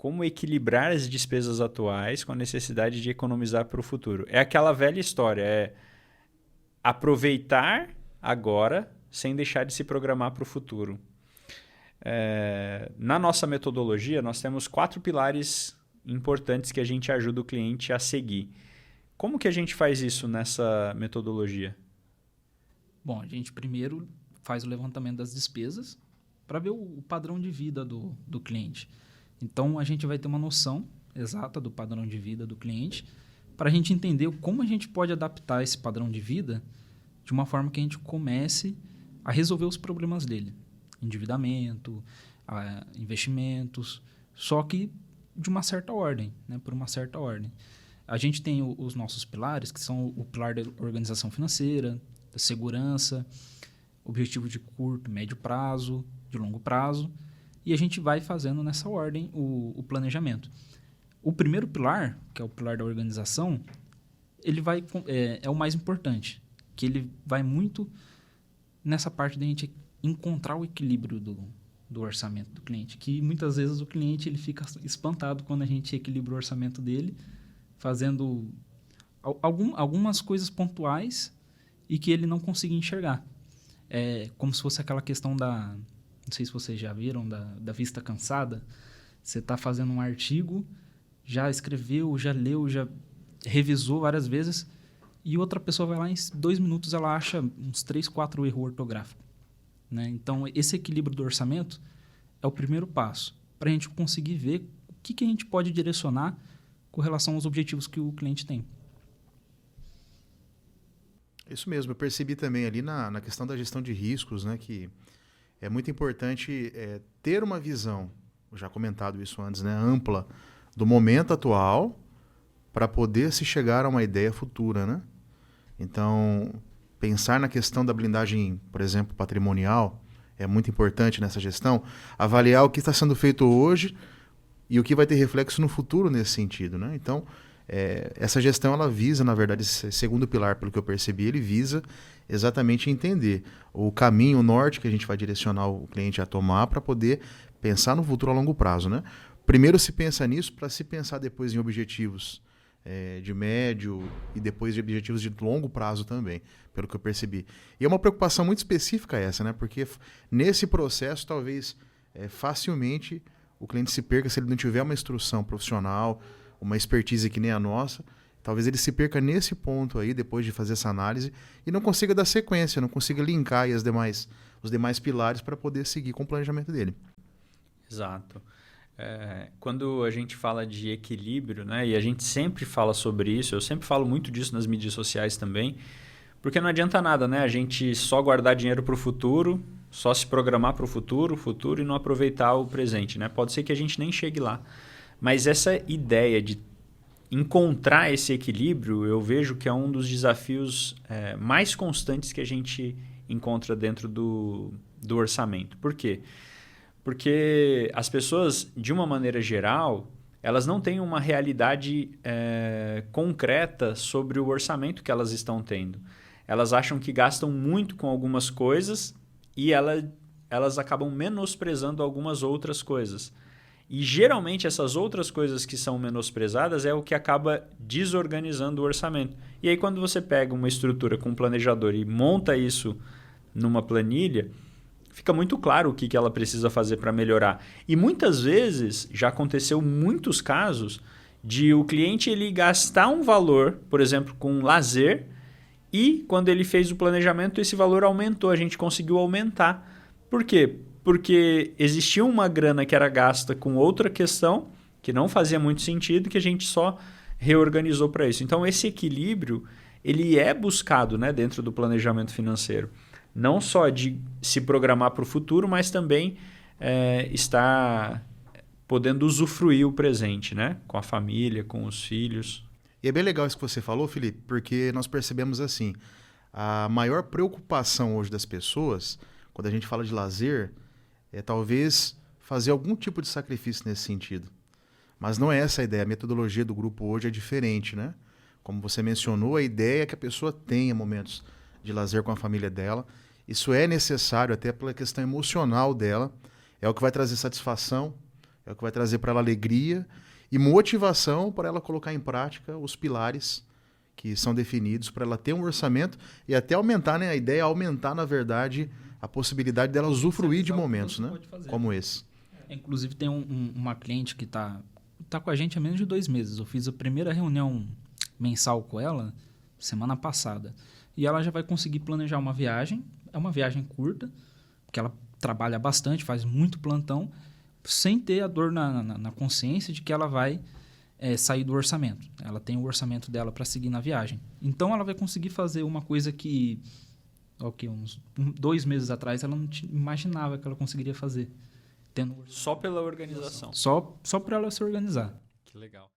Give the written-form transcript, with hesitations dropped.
como equilibrar as despesas atuais com a necessidade de economizar para o futuro. É aquela velha história, é aproveitar agora sem deixar de se programar para o futuro. Na nossa metodologia, nós temos 4 pilares importantes que a gente ajuda o cliente a seguir. Como que a gente faz isso nessa metodologia? Bom, a gente primeiro faz o levantamento das despesas para ver o padrão de vida do cliente. Então, a gente vai ter uma noção exata do padrão de vida do cliente para a gente entender como a gente pode adaptar esse padrão de vida de uma forma que a gente comece a resolver os problemas dele. Endividamento, investimentos, só que de uma certa ordem, né? Por uma certa ordem. A gente tem os nossos pilares, que são o pilar da organização financeira, da segurança, objetivo de curto, médio prazo, de longo prazo, e a gente vai fazendo nessa ordem o planejamento. O primeiro pilar, que é o pilar da organização, ele é o mais importante, que ele vai muito nessa parte da gente encontrar o equilíbrio do orçamento do cliente, que muitas vezes o cliente ele fica espantado quando a gente equilibra o orçamento dele, fazendo algumas coisas pontuais e que ele não consiga enxergar. É como se fosse aquela questão não sei se vocês já viram, da vista cansada. Você está fazendo um artigo, já escreveu, já leu, já revisou várias vezes, e outra pessoa vai lá em 2 minutos ela acha uns 3, 4 erros ortográficos. Né? Então, esse equilíbrio do orçamento é o primeiro passo para a gente conseguir ver o que a gente pode direcionar com relação aos objetivos que o cliente tem. Isso mesmo, eu percebi também ali na questão da gestão de riscos, né, que é muito importante ter uma visão, eu já comentado isso antes, né, ampla do momento atual para poder se chegar a uma ideia futura, né? Então, pensar na questão da blindagem, por exemplo, patrimonial, é muito importante nessa gestão, avaliar o que está sendo feito hoje e o que vai ter reflexo no futuro nesse sentido, né? Então, essa gestão ela visa, na verdade, esse segundo pilar, pelo que eu percebi, ele visa exatamente entender o caminho, o norte que a gente vai direcionar o cliente a tomar para poder pensar no futuro a longo prazo, né? Primeiro se pensa nisso para se pensar depois em objetivos de médio e depois de objetivos de longo prazo também, pelo que eu percebi. E é uma preocupação muito específica essa, né? Porque nesse processo, talvez, facilmente o cliente se perca se ele não tiver uma instrução profissional, uma expertise que nem a nossa, talvez ele se perca nesse ponto aí, depois de fazer essa análise, e não consiga dar sequência, não consiga linkar aí os demais pilares para poder seguir com o planejamento dele. Exato. Quando a gente fala de equilíbrio, né, e a gente sempre fala sobre isso, eu sempre falo muito disso nas mídias sociais também, porque não adianta nada, né, a gente só guardar dinheiro para o futuro, só se programar para o futuro e não aproveitar o presente, né? Pode ser que a gente nem chegue lá. Mas essa ideia de encontrar esse equilíbrio, eu vejo que é um dos desafios mais constantes que a gente encontra dentro do orçamento. Por quê? Porque as pessoas, de uma maneira geral, elas não têm uma realidade concreta sobre o orçamento que elas estão tendo. Elas acham que gastam muito com algumas coisas e elas acabam menosprezando algumas outras coisas. E geralmente essas outras coisas que são menosprezadas é o que acaba desorganizando o orçamento. E aí quando você pega uma estrutura com um planejador e monta isso numa planilha, fica muito claro o que ela precisa fazer para melhorar. E muitas vezes, já aconteceu muitos casos, de o cliente ele gastar um valor, por exemplo, com lazer, e quando ele fez o planejamento, esse valor aumentou, a gente conseguiu aumentar. Por quê? Porque existia uma grana que era gasta com outra questão, que não fazia muito sentido, que a gente só reorganizou para isso. Então, esse equilíbrio ele é buscado, né, dentro do planejamento financeiro. Não só de se programar para o futuro, mas também estar podendo usufruir o presente, né? Com a família, com os filhos. E é bem legal isso que você falou, Felipe, porque nós percebemos assim, a maior preocupação hoje das pessoas, quando a gente fala de lazer, é talvez fazer algum tipo de sacrifício nesse sentido. Mas não é essa a ideia, a metodologia do grupo hoje é diferente, né? Como você mencionou, a ideia é que a pessoa tenha momentos de lazer com a família dela. Isso é necessário até pela questão emocional dela. É o que vai trazer satisfação é o que vai trazer para ela alegria e motivação para ela colocar em prática os pilares que são definidos para ela ter um orçamento e até aumentar, né? A ideia é aumentar, na verdade, a possibilidade dela usufruir de momentos, né? Como esse. Inclusive, tem uma cliente que está com a gente há menos de 2 meses. Eu fiz a primeira reunião mensal com ela semana passada. E ela já vai conseguir planejar uma viagem. É uma viagem curta, porque ela trabalha bastante, faz muito plantão, sem ter a dor na consciência de que ela vai sair do orçamento. Ela tem o orçamento dela para seguir na viagem. Então, ela vai conseguir fazer uma coisa que, uns 2 meses atrás, ela não imaginava que ela conseguiria fazer. Só pela organização. Só para ela se organizar. Que legal.